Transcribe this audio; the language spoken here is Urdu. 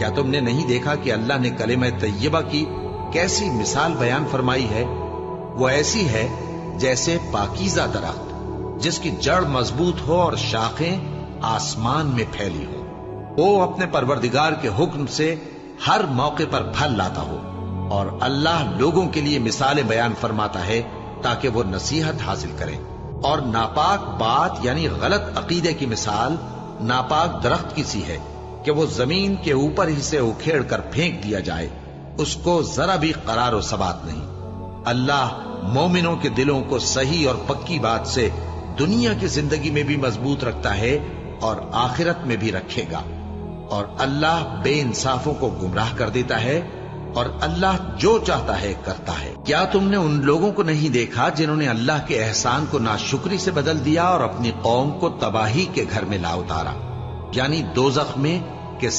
کیا تم نے نہیں دیکھا کہ اللہ نے کلمہ طیبہ کی کیسی مثال بیان فرمائی ہے؟ وہ ایسی ہے جیسے پاکیزہ درخت جس کی جڑ مضبوط ہو اور شاخیں آسمان میں پھیلی ہو، وہ اپنے پروردگار کے حکم سے ہر موقع پر پھل لاتا ہو، اور اللہ لوگوں کے لیے مثالیں بیان فرماتا ہے تاکہ وہ نصیحت حاصل کریں۔ اور ناپاک بات یعنی غلط عقیدے کی مثال ناپاک درخت کی سی ہے کہ وہ زمین کے اوپر ہی سے اکھیڑ کر پھینک دیا جائے، اس کو ذرا بھی قرار و ثبات نہیں۔ اللہ مومنوں کے دلوں کو صحیح اور پکی بات سے دنیا کی زندگی میں بھی مضبوط رکھتا ہے اور آخرت میں بھی رکھے گا، اور اللہ بے انصافوں کو گمراہ کر دیتا ہے، اور اللہ جو چاہتا ہے کرتا ہے۔ کیا تم نے ان لوگوں کو نہیں دیکھا جنہوں نے اللہ کے احسان کو ناشکری سے بدل دیا اور اپنی قوم کو تباہی کے گھر میں لا اتارا، یعنی دوزخ میں کہ